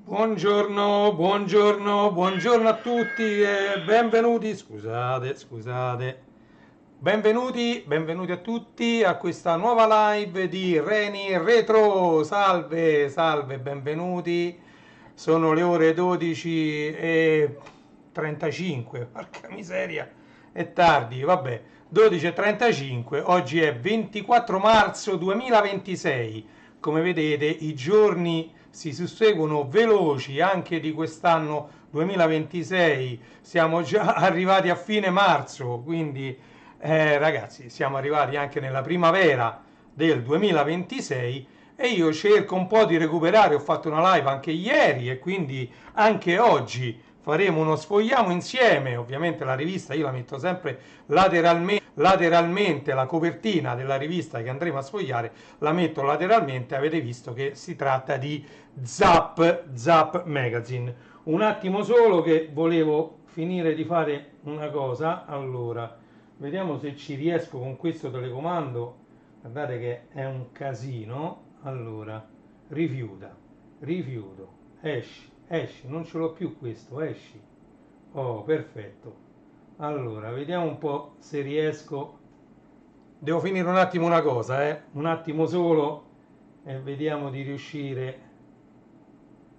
Buongiorno, buongiorno, buongiorno a tutti e benvenuti, scusate, benvenuti a tutti a questa nuova live di Reni Retro, salve, benvenuti, sono le ore 12:35, porca miseria, è tardi, vabbè, 12:35, oggi è 24 marzo 2026, come vedete i giorni si susseguono veloci anche di quest'anno 2026, siamo già arrivati a fine marzo, quindi ragazzi siamo arrivati anche nella primavera del 2026 e io cerco un po' di recuperare, ho fatto una live anche ieri e quindi anche oggi faremo uno sfogliamo insieme, ovviamente la rivista io la metto sempre lateralmente, la copertina della rivista che andremo a sfogliare la metto lateralmente, avete visto che si tratta di Zap Magazine. Un attimo solo che volevo finire di fare una cosa, allora, vediamo se ci riesco con questo telecomando, guardate che è un casino, allora, rifiuto, esci, non ce l'ho più questo, esci, oh, perfetto, allora, vediamo un po' se riesco, devo finire un attimo una cosa, un attimo solo e vediamo di riuscire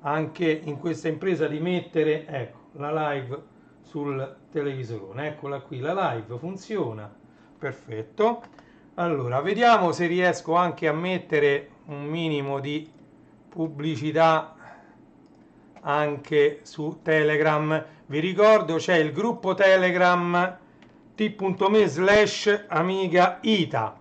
anche in questa impresa di mettere, ecco, la live sul televisorone, eccola qui, la live funziona, perfetto. Allora, vediamo se riesco anche a mettere un minimo di pubblicità anche su Telegram. Vi ricordo c'è il gruppo Telegram t.me/amigaita,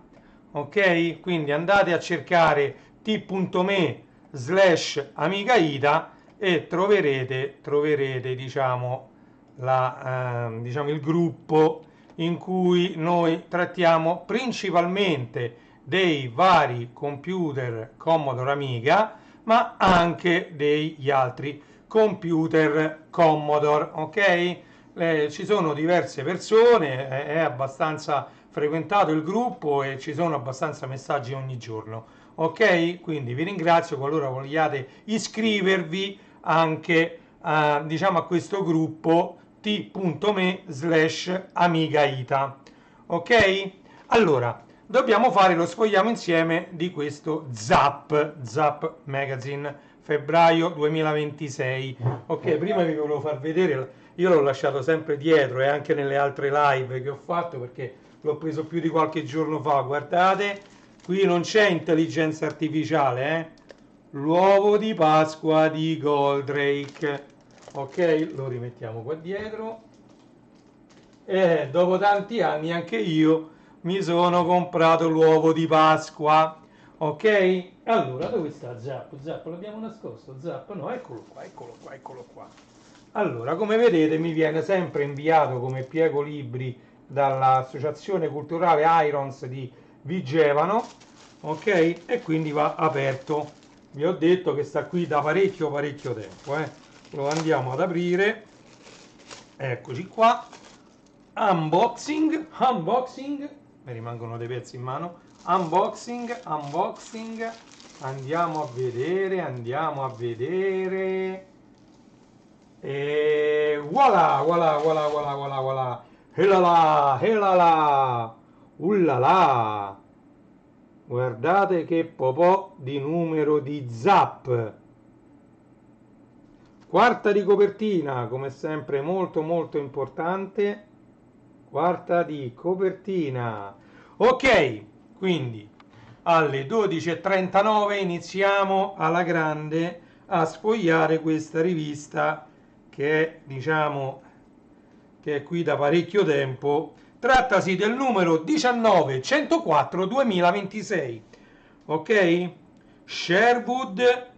ok? Quindi andate a cercare t.me/amigaita e troverete diciamo, diciamo il gruppo in cui noi trattiamo principalmente dei vari computer Commodore Amiga ma anche degli altri computer Commodore, ok? Ci sono diverse persone, è abbastanza frequentato il gruppo e ci sono abbastanza messaggi ogni giorno, ok? Quindi vi ringrazio qualora vogliate iscrivervi anche diciamo a questo gruppo t.me/amigaita, ok? Allora, dobbiamo fare lo sfogliamo insieme di questo Zap Magazine febbraio 2026. Ok, prima vi volevo far vedere, io l'ho lasciato sempre dietro e anche nelle altre live che ho fatto perché l'ho preso più di qualche giorno fa, guardate, qui non c'è intelligenza artificiale, l'uovo di Pasqua di Goldrake, ok, lo rimettiamo qua dietro e dopo tanti anni anche io mi sono comprato l'uovo di Pasqua, ok? Allora, dove sta Zap? Zap l'abbiamo nascosto, Zap? No, eccolo qua. Allora, come vedete mi viene sempre inviato come piego libri dall'Associazione Culturale Irons di Vigevano, ok? E quindi va aperto. Vi ho detto che sta qui da parecchio tempo, Lo andiamo ad aprire. Eccoci qua. Unboxing, mi rimangono dei pezzi in mano. Unboxing, andiamo a vedere. E voilà. Elala, ullala. Guardate che popò di numero di Zap. Quarta di copertina, come sempre molto importante. Quarta di copertina. Ok, quindi alle 12:39 iniziamo alla grande a sfogliare questa rivista che è, diciamo, che è qui da parecchio tempo. Trattasi del numero 19104 2026. Ok? Sherwood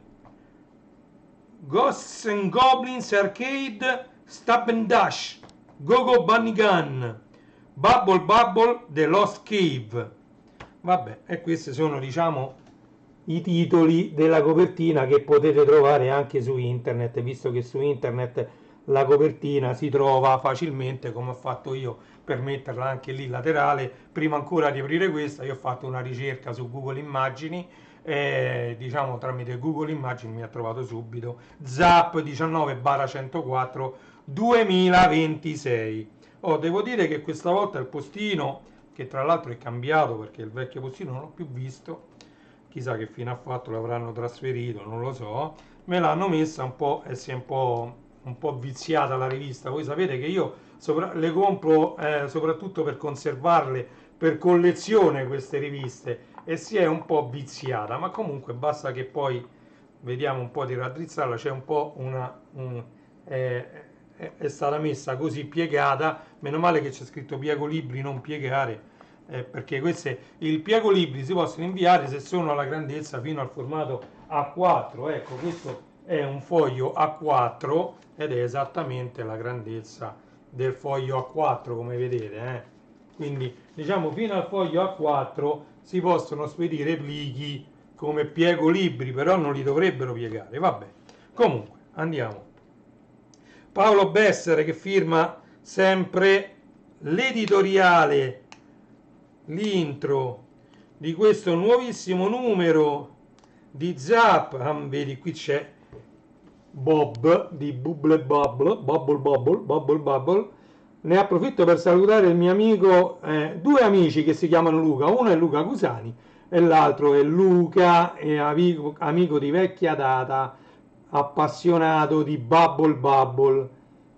Ghosts and Goblins Arcade Stab and Dash Go Bunny Gun Bubble The Lost Cave. Vabbè, e queste sono, diciamo, i titoli della copertina che potete trovare anche su internet, visto che su internet la copertina si trova facilmente, come ho fatto io per metterla anche lì laterale. Prima ancora di aprire questa, io ho fatto una ricerca su Google Immagini e diciamo tramite Google Immagini mi ha trovato subito ZAP 19/104 2026. Oh, devo dire che questa volta il postino, che tra l'altro è cambiato perché il vecchio postino non l'ho più visto, chissà che fine ha fatto, l'avranno trasferito, non lo so, me l'hanno messa un po' e si è un po' viziata la rivista. Voi sapete che io le compro soprattutto per conservarle per collezione queste riviste e si è un po' viziata, ma comunque basta che poi vediamo un po' di raddrizzarla, c'è un po' è stata messa così piegata, meno male che c'è scritto piego libri non piegare, perché il piego libri si possono inviare se sono alla grandezza fino al formato A4. Ecco, questo è un foglio A4 ed è esattamente la grandezza del foglio A4, come vedete, quindi diciamo fino al foglio A4 si possono spedire plichi come piego libri, però non li dovrebbero piegare. Vabbè, comunque andiamo. Paolo Bessere che firma sempre l'editoriale, l'intro di questo nuovissimo numero di Zap. Vedi, qui c'è Bob di Bubble Bubble, Bubble Bubble, Bubble Bubble. Ne approfitto per salutare il mio amico, due amici che si chiamano Luca, uno è Luca Cusani e l'altro è Luca, amico di vecchia data, appassionato di Bubble Bubble,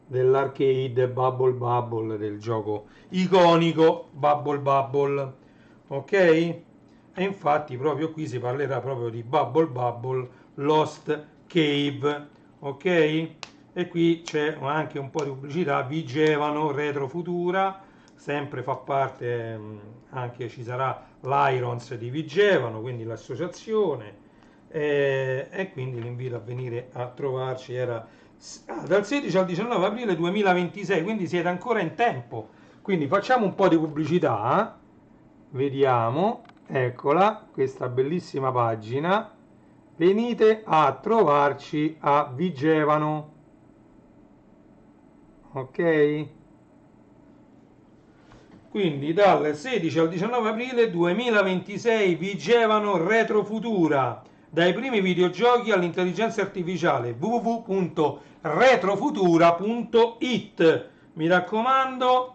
dell'arcade Bubble Bubble, del gioco iconico Bubble Bubble, ok? E infatti proprio qui si parlerà proprio di Bubble Bubble Lost Cave, ok? E qui c'è anche un po' di pubblicità. Vigevano Retro Futura, sempre fa parte, anche ci sarà l'Irons di Vigevano, quindi l'associazione, e quindi l'invito a venire a trovarci. Era dal 16 al 19 aprile 2026, quindi siete ancora in tempo. Quindi facciamo un po' di pubblicità, vediamo, eccola, questa bellissima pagina. Venite a trovarci a Vigevano, ok? Quindi dal 16 al 19 aprile 2026 Vigevano Retrofutura, dai primi videogiochi all'intelligenza artificiale, www.retrofutura.it. Mi raccomando,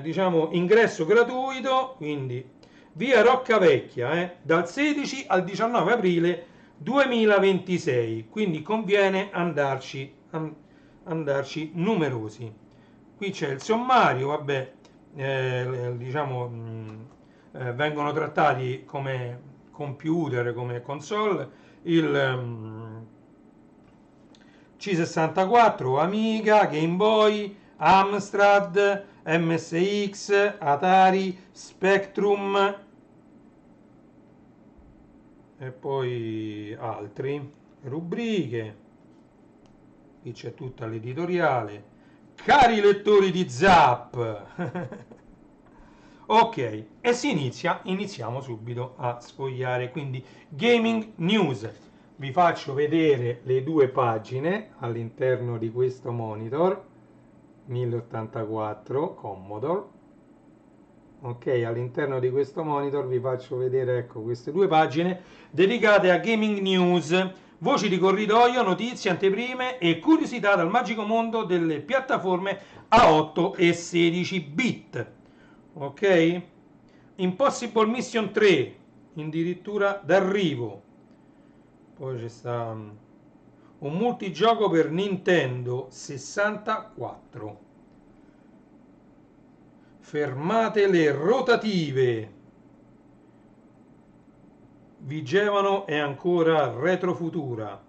diciamo ingresso gratuito, quindi via Roccavecchia, dal 16 al 19 aprile 2026, quindi conviene andarci numerosi. Qui c'è il sommario, vabbè, diciamo, vengono trattati come computer, come console, il C64, Amiga, Game Boy, Amstrad, MSX, Atari, Spectrum e poi altri. Rubriche, qui c'è tutta l'editoriale. Cari lettori di Zap, ok, e iniziamo subito a sfogliare. Quindi Gaming News, vi faccio vedere le due pagine all'interno di questo monitor 1084 Commodore. Ok, all'interno di questo monitor vi faccio vedere, ecco, queste due pagine dedicate a Gaming News, voci di corridoio, notizie, anteprime e curiosità dal magico mondo delle piattaforme a 8 e 16 bit. Ok? Impossible Mission 3, addirittura d'arrivo. Poi c'è sta un multigioco per Nintendo 64. Fermate le rotative. Vigevano è ancora Retrofutura.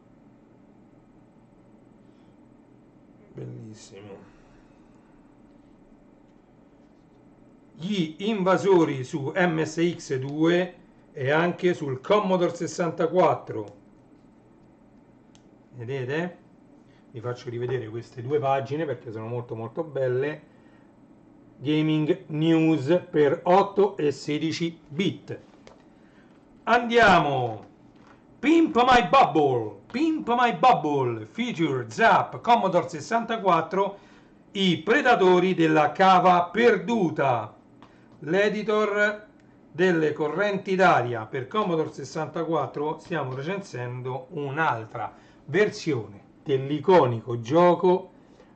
Bellissimo. Gli invasori su MSX2 e anche sul Commodore 64. Vedete? Vi faccio rivedere queste due pagine perché sono molto molto belle. Gaming News per 8 e 16 bit. Andiamo. Pimp My Bubble, feature Zap Commodore 64, i predatori della cava perduta, l'editor delle correnti d'aria per Commodore 64. Stiamo recensendo un'altra versione dell'iconico gioco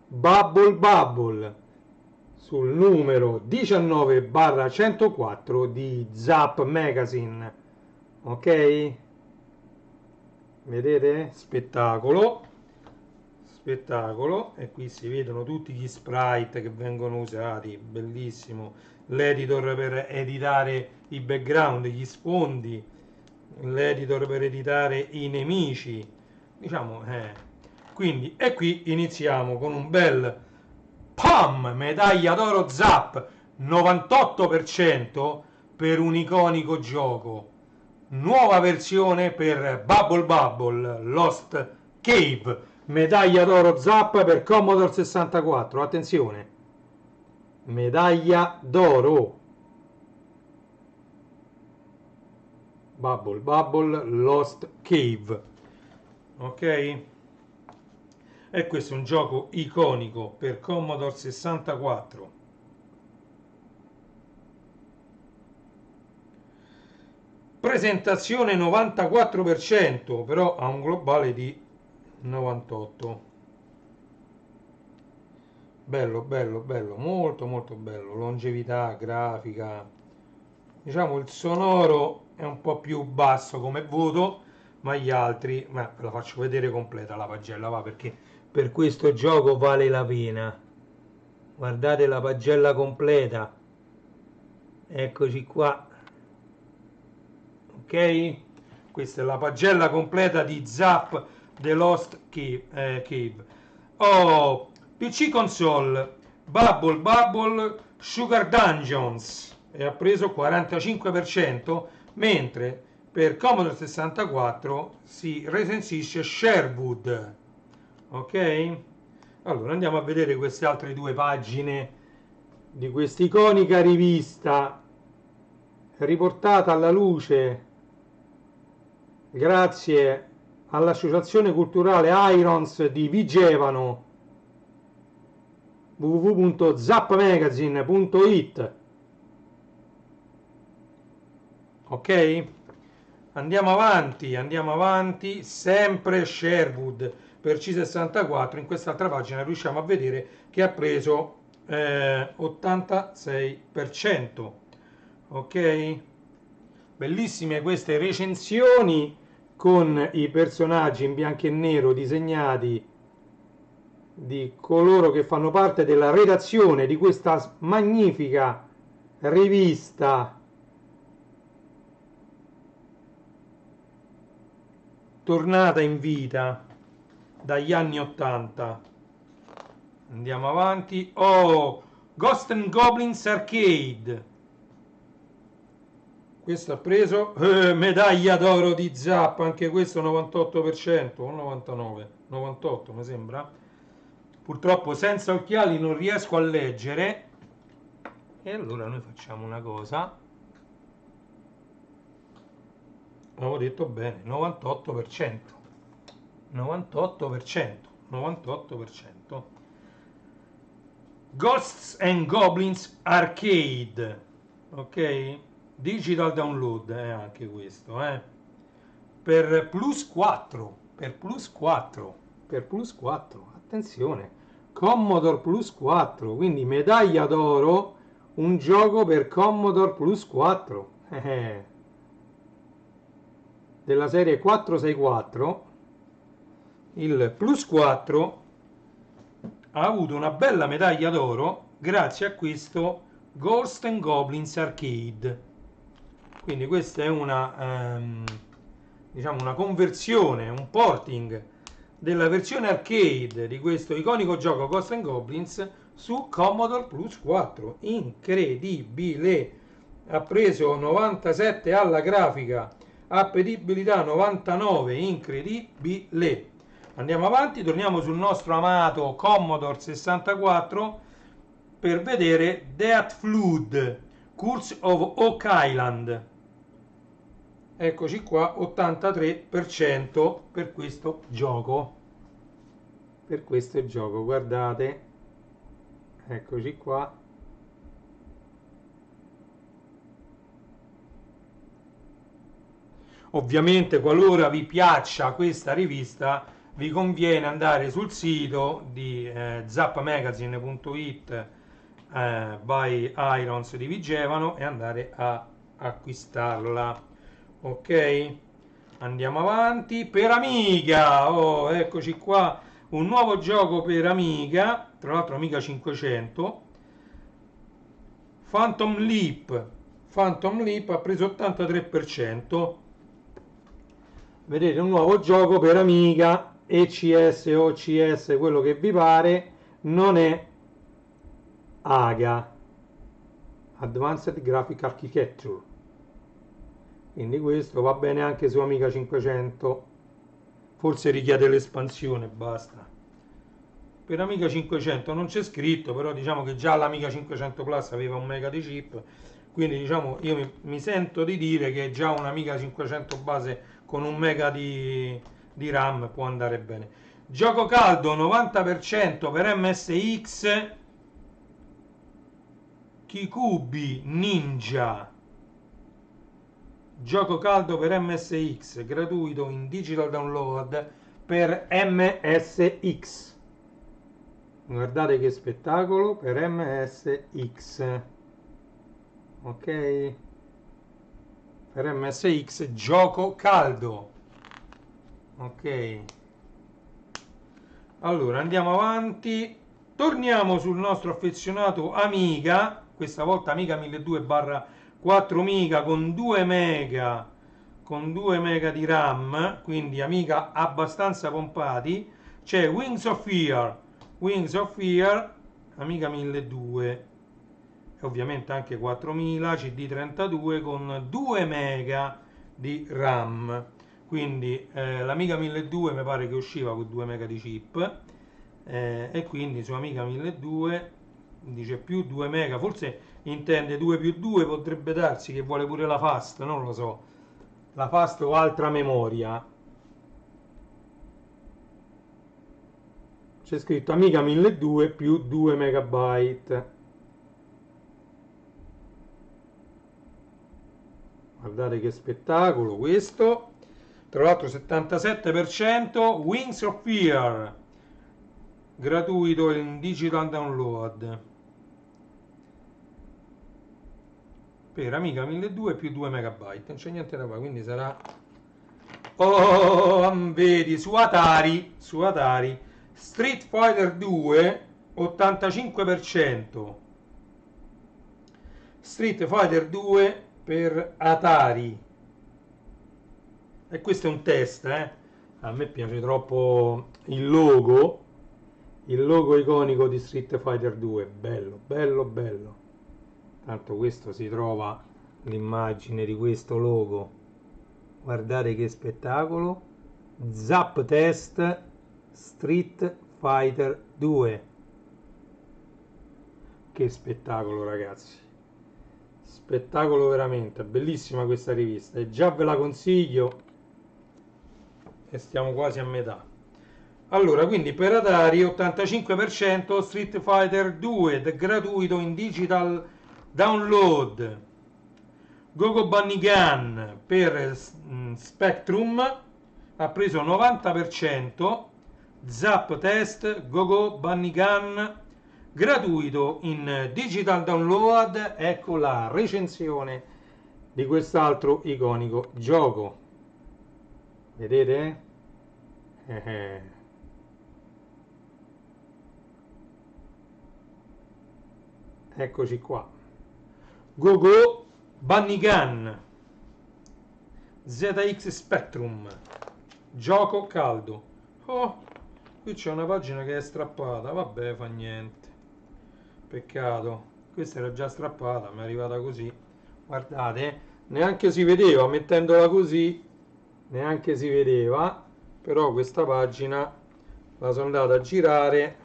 Bubble Bubble sul numero 19/104 di Zap Magazine. Ok? Vedete? Spettacolo, spettacolo, e qui si vedono tutti gli sprite che vengono usati, bellissimo, l'editor per editare i background, gli sfondi, l'editor per editare i nemici, diciamo, quindi, e qui iniziamo con un bel PAM, medaglia d'oro Zap, 98% per un iconico gioco. Nuova versione per Bubble Bubble Lost Cave, medaglia d'oro Zap per Commodore 64. Attenzione, medaglia d'oro Bubble Bubble Lost Cave. Ok, e questo è un gioco iconico per Commodore 64. Presentazione 94%, però ha un globale di 98. Bello, bello, bello, molto molto bello. Longevità, grafica. Diciamo il sonoro è un po' più basso come voto, ma gli altri, ve la faccio vedere completa la pagella, va, perché per questo gioco vale la pena. Guardate la pagella completa. Eccoci qua. Ok, questa è la pagella completa di Zap The Lost Cave. Oh, PC console Bubble Bubble Sugar Dungeons e ha preso 45%, mentre per Commodore 64 si recensisce Sherwood. Ok, allora andiamo a vedere queste altre due pagine di questa iconica rivista riportata alla luce grazie all'associazione culturale Irons di Vigevano, www.zapmagazine.it. ok, andiamo avanti, sempre Sherwood per C64. In quest'altra pagina riusciamo a vedere che ha preso 86%. ok, bellissime queste recensioni con i personaggi in bianco e nero disegnati di coloro che fanno parte della redazione di questa magnifica rivista tornata in vita dagli anni 80. Andiamo avanti. Oh, Ghost and Goblins Arcade. Questo ha preso medaglia d'oro di Zap, anche questo 98% o 99, 98 mi sembra. Purtroppo senza occhiali non riesco a leggere, e allora noi facciamo una cosa. Avevo detto bene, 98%. 98%. Ghosts and Goblins Arcade. Ok? Digital download è anche questo, per plus 4, attenzione, Commodore plus 4, quindi medaglia d'oro, un gioco per Commodore plus 4 della serie 464. Il plus 4 ha avuto una bella medaglia d'oro grazie a questo Ghost and Goblins Arcade. Quindi questa è una diciamo una conversione, un porting della versione arcade di questo iconico gioco Ghost and Goblins su Commodore Plus 4. Incredibile! Ha preso 97 alla grafica, appetibilità 99, incredibile. Andiamo avanti, torniamo sul nostro amato Commodore 64 per vedere Death Flood, Curse of Oak Island. eccoci qua, 83% per questo gioco. Per questo gioco, guardate, eccoci qua. Ovviamente, qualora vi piaccia questa rivista, vi conviene andare sul sito di zappmagazine.it by Irons di Vigevano e andare a acquistarla. Ok, andiamo avanti. Per Amiga, oh, eccoci qua, un nuovo gioco per Amiga, tra l'altro Amiga 500. Phantom Leap ha preso 83%. Vedete, un nuovo gioco per Amiga, ECS, OCS, quello che vi pare, non è AGA, Advanced Graphic Architecture. Quindi questo va bene anche su Amiga 500. Forse richiede l'espansione, basta. Per Amiga 500 non c'è scritto, però diciamo che già l'Amiga 500 Plus aveva un mega di chip, quindi diciamo io mi sento di dire che già un'Amiga 500 base con un mega di RAM può andare bene. Gioco caldo 90% per MSX, Kikubi Ninja. Gioco caldo per MSX, gratuito in digital download per MSX. Guardate che spettacolo per MSX. Ok? Per MSX gioco caldo. Ok. Allora andiamo avanti. Torniamo sul nostro affezionato Amiga, questa volta Amiga 1200/4 Amiga con 2 mega di RAM, quindi Amiga abbastanza pompati. C'è Wings of Fear, Amiga 1200 e ovviamente anche 4000 CD32 con 2 mega di RAM. Quindi l'Amiga 1200 mi pare che usciva con 2 mega di chip, e quindi su Amiga 1200 dice più 2 mega, forse intende 2 più 2, potrebbe darsi che vuole pure la fast, non lo so, la fast o altra memoria. C'è scritto Amiga 1200 più 2 megabyte. Guardate che spettacolo questo. Tra l'altro 77% Wings of Fear, gratuito in digital download per Amiga 1200 più 2 megabyte, non c'è niente da fare, quindi sarà, oh, vedi, su Atari Street Fighter 2 85%, Street Fighter 2 per Atari. E questo è un test, eh? A me piace troppo il logo iconico di Street Fighter 2, bello, bello, bello. Tanto questo si trova l'immagine di questo logo. Guardate che spettacolo. Zap Test Street Fighter 2. Che spettacolo, ragazzi. Spettacolo veramente, bellissima questa rivista e già ve la consiglio e stiamo quasi a metà. Allora, quindi per Atari 85% Street Fighter 2 gratuito in digital download. Gogo Bunny Gun per Spectrum ha preso 90%. Zap Test Gogo Bunny Gun gratuito in digital download. Ecco la recensione di quest'altro iconico gioco. Vedete? Eccoci qua. Gogo Bunny Gun ZX Spectrum, gioco caldo. Oh, qui c'è una pagina che è strappata, vabbè, fa niente, peccato, questa era già strappata, mi è arrivata così, guardate, neanche si vedeva, mettendola così neanche si vedeva, però questa pagina la sono andata a girare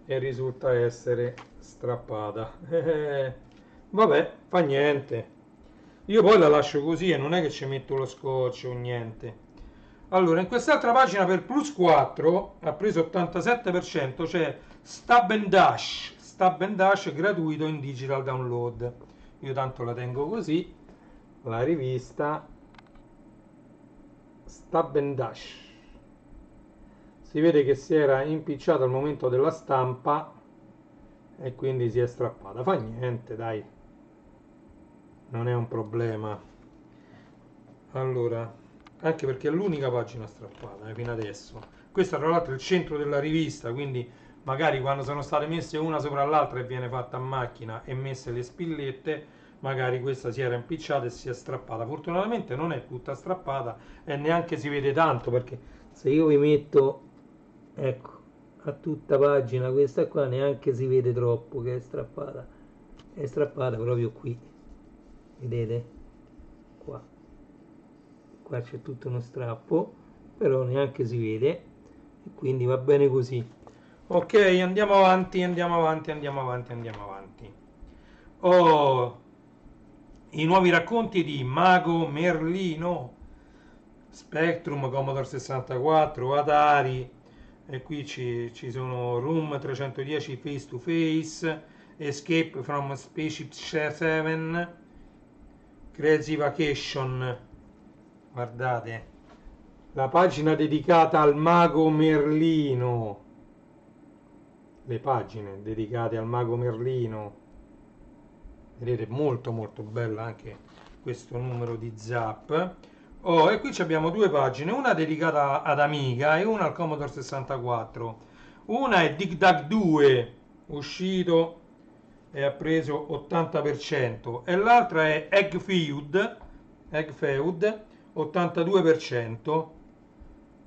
e risulta essere strappata. Vabbè, fa niente. Io poi la lascio così e non è che ci metto lo scotch o niente. Allora, in quest'altra pagina per plus 4 ha preso 87%, c'è Stab and Dash gratuito in digital download. Io tanto la tengo così, la rivista Stab and Dash. Si vede che si era impicciata al momento della stampa e quindi si è strappata. Fa niente, dai, non è un problema. Allora, anche perché è l'unica pagina strappata fino adesso. Questo tra l'altro è il centro della rivista, quindi magari quando sono state messe una sopra l'altra e viene fatta a macchina e messe le spillette, magari questa si era impicciata e si è strappata. Fortunatamente non è tutta strappata e neanche si vede tanto, perché se io vi metto, ecco, a tutta pagina questa qua, neanche si vede troppo che è strappata proprio qui, vedete? Qua, qua c'è tutto uno strappo, però neanche si vede e quindi va bene così. Ok, andiamo avanti, andiamo avanti, andiamo avanti, andiamo avanti. Oh, i nuovi racconti di Mago Merlino, Spectrum, Commodore 64, Atari, e qui ci sono Room 310 Face to Face, Escape from Spaceship 7, Crazy Vacation, guardate, la pagina dedicata al Mago Merlino, le pagine dedicate al Mago Merlino, vedete, molto molto bella anche questo numero di Zap. Oh, e qui abbiamo due pagine, una dedicata ad Amiga e una al Commodore 64. Una è Dig Dug 2, uscito e ha preso 80%, e l'altra è Egg Feud 82%.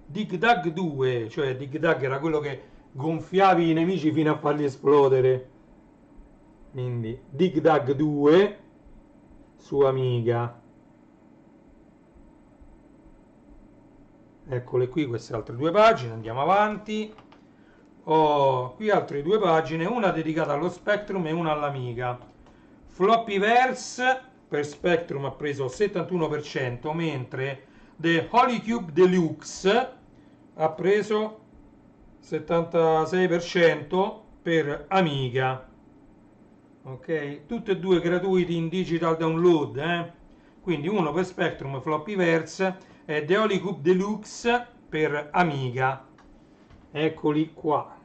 Dig Dug 2, cioè Dig Dug era quello che gonfiavi i nemici fino a farli esplodere. Quindi Dig Dug 2 su Amiga. Eccole qui queste altre due pagine, andiamo avanti. Ho qui altre due pagine, una dedicata allo Spectrum e una all'Amiga. Floppyverse per Spectrum ha preso 71%, mentre The Holy Cube Deluxe ha preso 76% per Amiga. Ok, tutti e due gratuiti in digital download, quindi uno per Spectrum Floppyverse e The Holy Cube Deluxe per Amiga. Eccoli qua,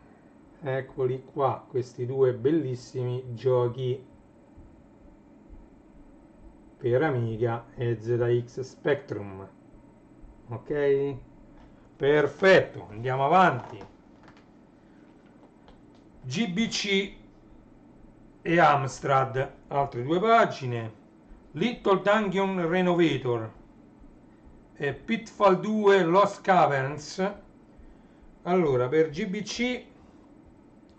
questi due bellissimi giochi per Amiga e ZX Spectrum. Ok, perfetto, andiamo avanti. GBC e Amstrad, altre due pagine. Little Dungeon Renovator e Pitfall 2 Lost Caverns. Allora, per GBC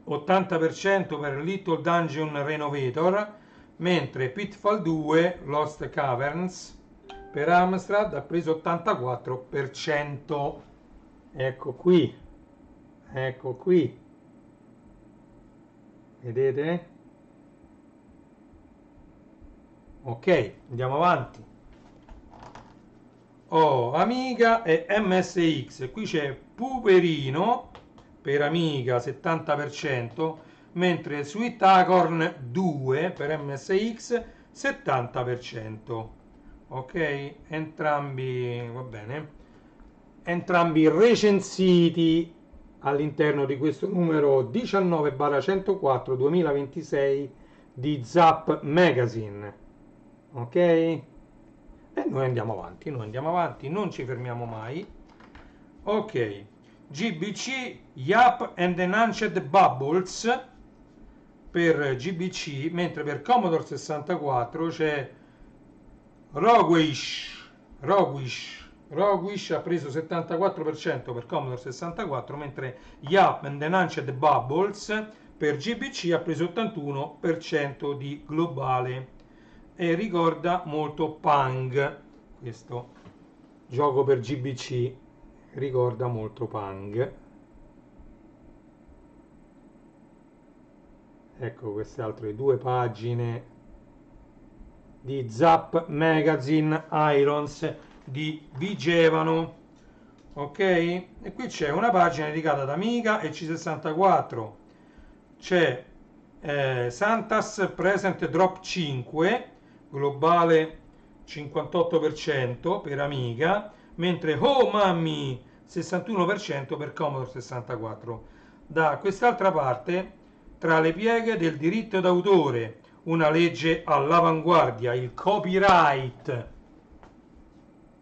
80% per Little Dungeon Renovator, mentre Pitfall 2 Lost Caverns per Amstrad ha preso 84%. Ecco qui, ecco qui, vedete? Ok, andiamo avanti. Oh, Amiga e MSX, qui c'è Puperino per Amiga 70%, mentre Sweet Acorn 2 per MSX 70%. Ok, entrambi, va bene, entrambi recensiti all'interno di questo numero 19/104 2026 di Zap Magazine. Ok? E noi andiamo avanti, non ci fermiamo mai. Ok, GBC Yap and Enhanced Bubbles per GBC, mentre per Commodore 64 c'è Roguish ha preso 74% per Commodore 64, mentre Yap and Enhanced Bubbles per GBC ha preso 81% di globale e ricorda molto Pang. Questo gioco per GBC ricorda molto Pang. Ecco queste altre due pagine di Zap Magazine Irons di Vigevano. Ok, e qui c'è una pagina dedicata ad Amiga e C64, c'è Santas Present Drop 5 globale 58% per Amiga, mentre Oh Mammi 61% per Commodore 64. Da quest'altra parte, tra le pieghe del diritto d'autore, una legge all'avanguardia, il copyright.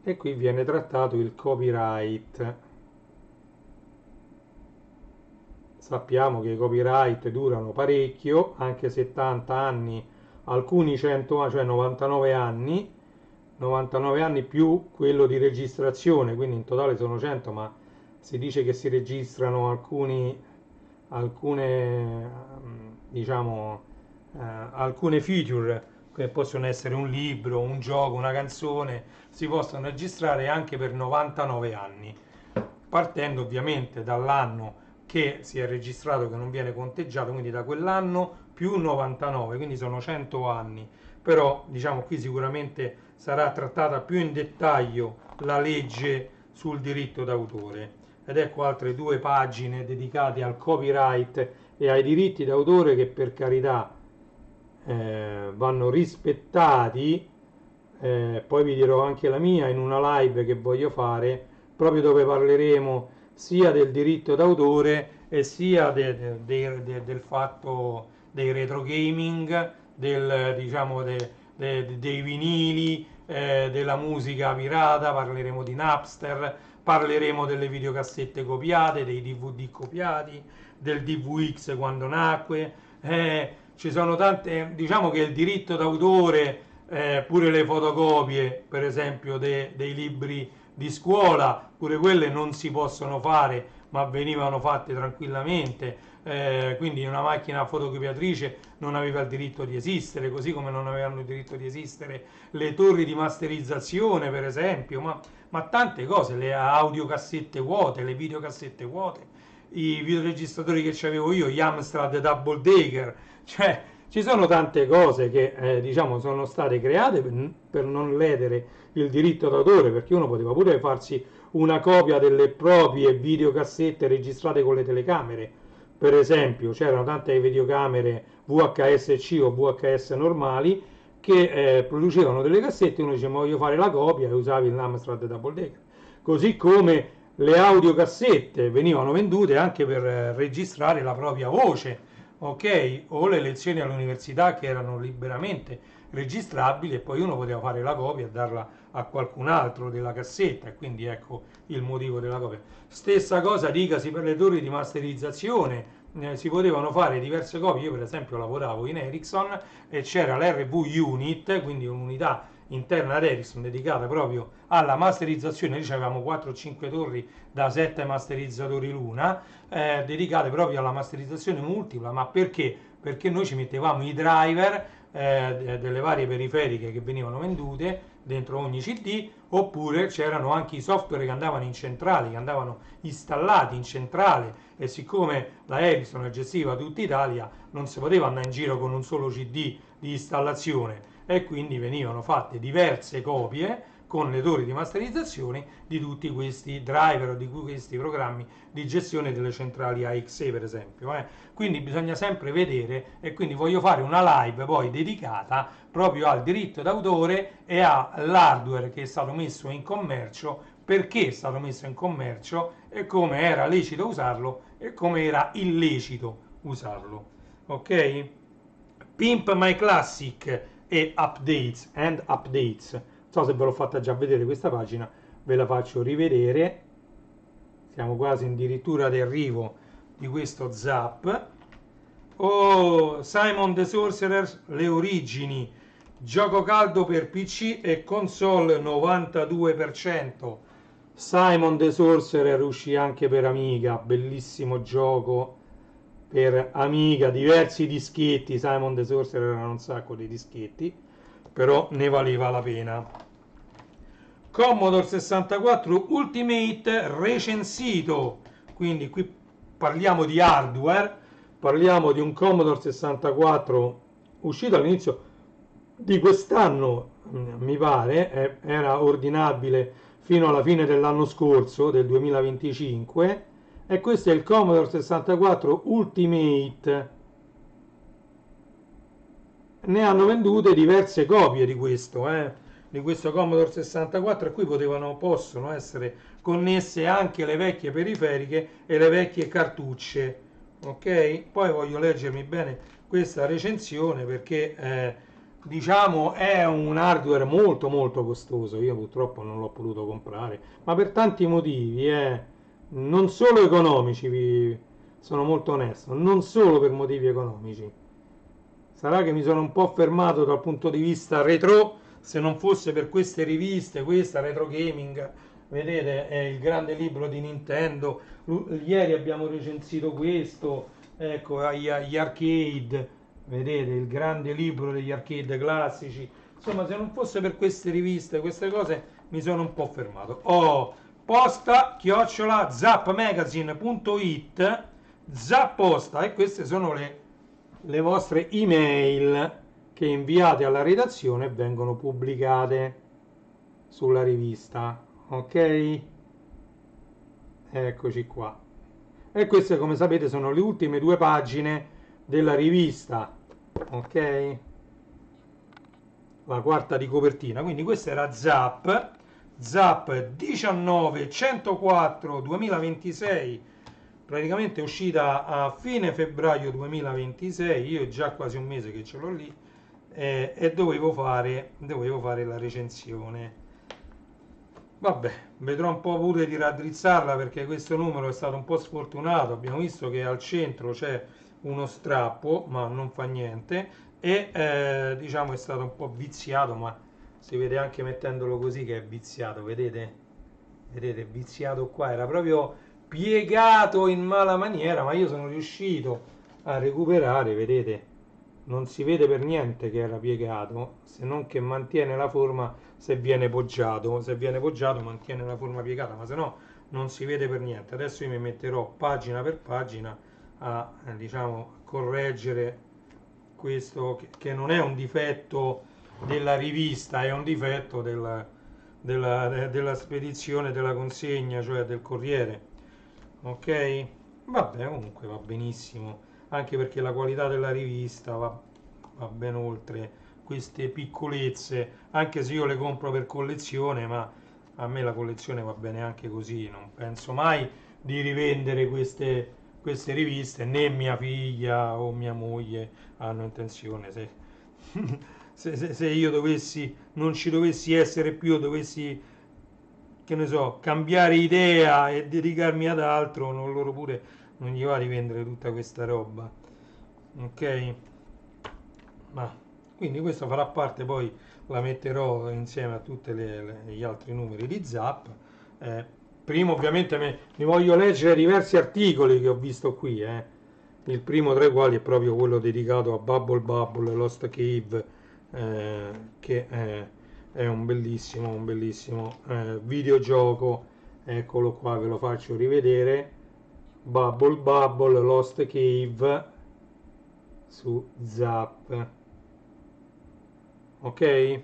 E qui viene trattato il copyright. Sappiamo che i copyright durano parecchio, anche 70 anni, alcuni 100, cioè 99 anni più quello di registrazione, quindi in totale sono 100, ma si dice che si registrano alcune, diciamo, alcune feature che possono essere un libro, un gioco, una canzone, si possono registrare anche per 99 anni, partendo ovviamente dall'anno che si è registrato, che non viene conteggiato, quindi da quell'anno più 99, quindi sono 100 anni. Però diciamo qui sicuramente sarà trattata più in dettaglio la legge sul diritto d'autore. Ed ecco altre due pagine dedicate al copyright e ai diritti d'autore che per carità vanno rispettati. Poi vi dirò anche la mia in una live che voglio fare, proprio dove parleremo sia del diritto d'autore e sia del fatto dei retro gaming, diciamo, dei vinili, della musica pirata, parleremo di Napster, parleremo delle videocassette copiate, dei DVD copiati, del DVX quando nacque. Ci sono tante, diciamo che il diritto d'autore, pure le fotocopie, per esempio, dei libri di scuola, pure quelle non si possono fare, ma venivano fatte tranquillamente. Quindi una macchina fotocopiatrice non aveva il diritto di esistere, così come non avevano il diritto di esistere le torri di masterizzazione, per esempio, ma tante cose, le audiocassette vuote, le videocassette vuote, i videoregistratori che avevo io, gli Amstrad Double Decker, cioè ci sono tante cose che diciamo sono state create per non ledere il diritto d'autore, perché uno poteva pure farsi una copia delle proprie videocassette registrate con le telecamere. Per esempio, c'erano tante videocamere VHS-C o VHS normali che producevano delle cassette, uno diceva voglio fare la copia e usavi l'Amstrad Double Decker. Così come le audiocassette venivano vendute anche per registrare la propria voce, ok? O le lezioni all'università che erano liberamente registrabili e poi uno poteva fare la copia e darla a qualcun altro della cassetta, e quindi ecco il motivo della copia. Stessa cosa dicasi per le torri di masterizzazione, si potevano fare diverse copie. Io per esempio lavoravo in Ericsson e c'era l'RV Unit, quindi un'unità interna ad Ericsson dedicata proprio alla masterizzazione. Lì avevamo 4-5 torri da 7 masterizzatori l'una, dedicate proprio alla masterizzazione multipla. Ma perché? Perché noi ci mettevamo i driver delle varie periferiche che venivano vendute dentro ogni CD, oppure c'erano anche i software che andavano in centrale, che andavano installati in centrale, e siccome la Ericsson gestiva tutta Italia non si poteva andare in giro con un solo CD di installazione, e quindi venivano fatte diverse copie con le torri di masterizzazione di tutti questi driver o di questi programmi di gestione delle centrali AXE, per esempio. Quindi bisogna sempre vedere, e quindi voglio fare una live poi dedicata proprio al diritto d'autore e all'hardware che è stato messo in commercio, perché è stato messo in commercio e come era lecito usarlo e come era illecito usarlo. Ok? Pimp My Classic e Updates and Updates. Non so se ve l'ho fatta già vedere questa pagina, ve la faccio rivedere. Siamo quasi addirittura d'arrivo di questo Zap. Oh, Simon the Sorcerer, le origini, gioco caldo per PC e console 92%. Simon the Sorcerer uscì anche per Amiga, bellissimo gioco per Amiga, diversi dischetti. Simon the Sorcerer erano un sacco di dischetti, però ne valeva la pena. Commodore 64 Ultimate recensito, quindi qui parliamo di hardware, parliamo di un Commodore 64 uscito all'inizio di quest'anno, mi pare, era ordinabile fino alla fine dell'anno scorso, del 2025, e questo è il Commodore 64 Ultimate. Ne hanno vendute diverse copie di questo Commodore 64, e qui possono essere connesse anche le vecchie periferiche e le vecchie cartucce. Ok? Poi voglio leggermi bene questa recensione perché diciamo è un hardware molto molto costoso. Io purtroppo non l'ho potuto comprare, ma per tanti motivi, non solo economici, sono molto onesto, non solo per motivi economici. Sarà che mi sono un po' fermato dal punto di vista retro, se non fosse per queste riviste, questa Retro Gaming, vedete, è il grande libro di Nintendo. Ieri abbiamo recensito questo, ecco, gli arcade, vedete, il grande libro degli arcade classici. Insomma, se non fosse per queste riviste, queste cose, mi sono un po' fermato. Posta chiocciola zappmagazine.it, zapposta, e queste sono le vostre email che inviate alla redazione e vengono pubblicate sulla rivista. Ok? Eccoci qua. E queste, come sapete, sono le ultime due pagine della rivista. Ok? La quarta di copertina. Quindi questa era Zap 19 2026, praticamente è uscita a fine febbraio 2026. Io è già quasi un mese che ce l'ho lì, e dovevo fare la recensione. Vabbè, vedrò un po' pure di raddrizzarla perché questo numero è stato un po' sfortunato. Abbiamo visto che al centro c'è uno strappo, ma non fa niente, e diciamo è stato un po' viziato, ma si vede anche mettendolo così che è viziato, vedete? Vedete, è viziato qua, era proprio piegato in mala maniera, ma io sono riuscito a recuperare, vedete? Non si vede per niente che era piegato, se non che mantiene la forma se viene poggiato mantiene la forma piegata, ma se no non si vede per niente. Adesso io mi metterò pagina per pagina a diciamo correggere questo che non è un difetto della rivista, è un difetto della spedizione, della consegna, cioè del corriere. Ok? Vabbè, comunque va benissimo, anche perché la qualità della rivista va ben oltre queste piccolezze, anche se io le compro per collezione, ma a me la collezione va bene anche così, non penso mai di rivendere queste riviste, né mia figlia o mia moglie hanno intenzione. Se io dovessi, non ci dovessi essere più, dovessi, che ne so, cambiare idea e dedicarmi ad altro, non loro pure non gli va di vendere tutta questa roba. Ok? Ma quindi questo farà parte, poi la metterò insieme a tutti gli altri numeri di Zap. Prima ovviamente mi voglio leggere diversi articoli che ho visto qui, il primo tra i quali è proprio quello dedicato a Bubble Bubble Lost Cave, che è un bellissimo videogioco. Eccolo qua, ve lo faccio rivedere. Bubble Bubble Lost Cave su Zap. Ok?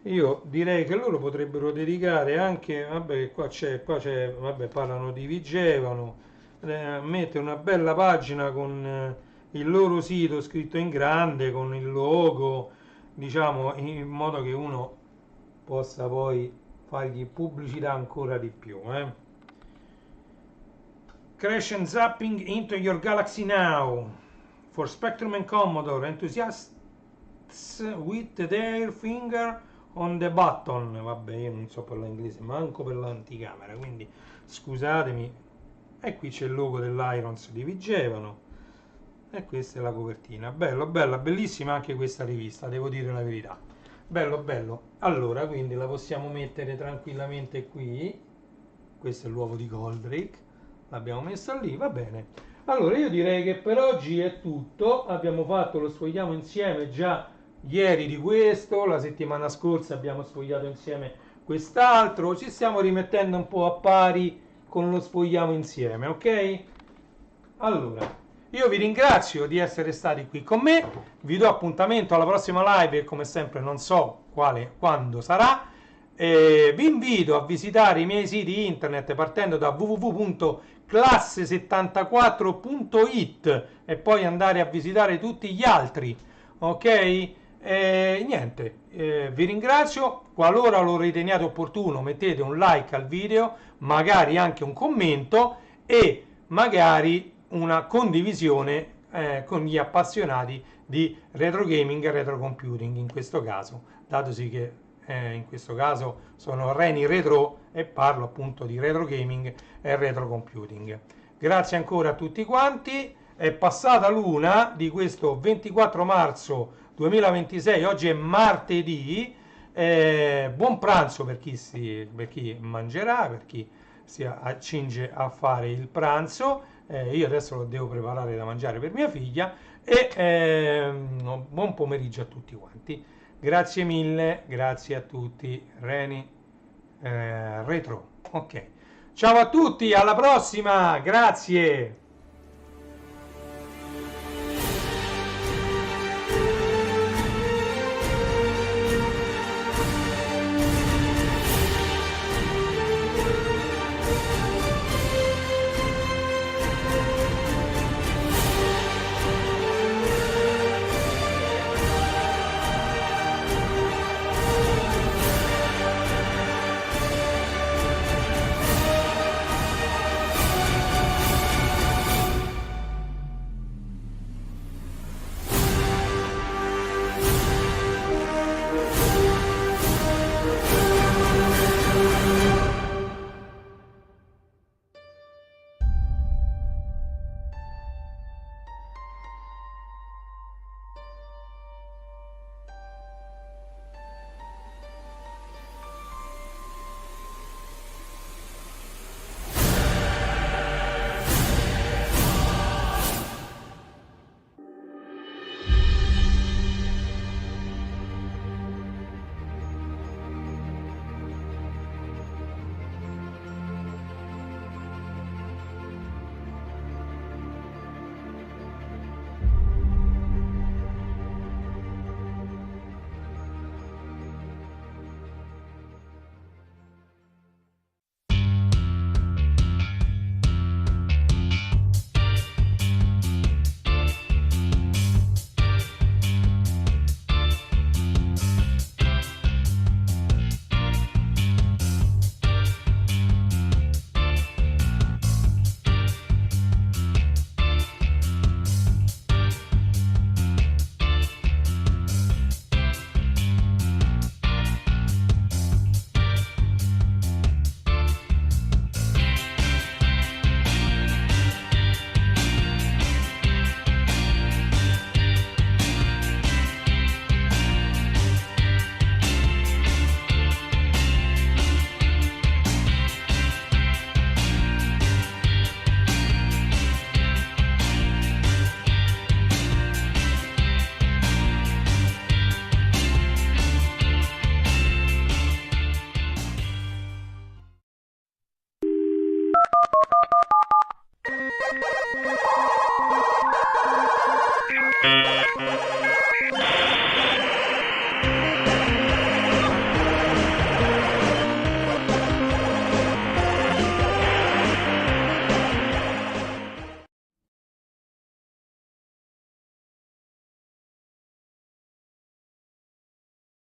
Io direi che loro potrebbero dedicare anche, vabbè, vabbè, parlano di Vigevano, mette una bella pagina con il loro sito scritto in grande, con il logo, diciamo, in modo che uno possa poi fargli pubblicità ancora di più. Crash and zapping into your galaxy now for Spectrum and Commodore enthusiasts with their finger on the button. Vabbè, io non so parlare inglese manco per l'anticamera, quindi scusatemi. E qui c'è il logo dell'Irons di Vigevano, e questa è la copertina. Bella, bellissima anche questa rivista, devo dire la verità. Bello. Allora, quindi la possiamo mettere tranquillamente qui. Questo è l'uovo di Goldrake, l'abbiamo messa lì, va bene. Allora io direi che per oggi è tutto. Abbiamo fatto lo sfogliamo insieme già ieri di questo, la settimana scorsa abbiamo sfogliato insieme quest'altro, ci stiamo rimettendo un po' a pari con lo sfogliamo insieme, ok? Allora, Io vi ringrazio di essere stati qui con me, vi do appuntamento alla prossima live, che come sempre non so quando sarà. Vi invito a visitare i miei siti internet partendo da www.classe74.it e poi andare a visitare tutti gli altri, ok? Niente, vi ringrazio. Qualora lo riteniate opportuno, mettete un like al video, magari anche un commento e magari una condivisione con gli appassionati di retro gaming e retro computing in questo caso, datosi che in questo caso sono Reni Retro e parlo appunto di retro gaming e retro computing. Grazie ancora a tutti quanti, è passata l'una di questo 24 marzo 2026, oggi è martedì, buon pranzo per chi mangerà, per chi si accinge a fare il pranzo. Io adesso lo devo preparare da mangiare per mia figlia e buon pomeriggio a tutti quanti. Grazie mille, grazie a tutti. Reni Retro. Ok. Ciao a tutti, alla prossima, grazie.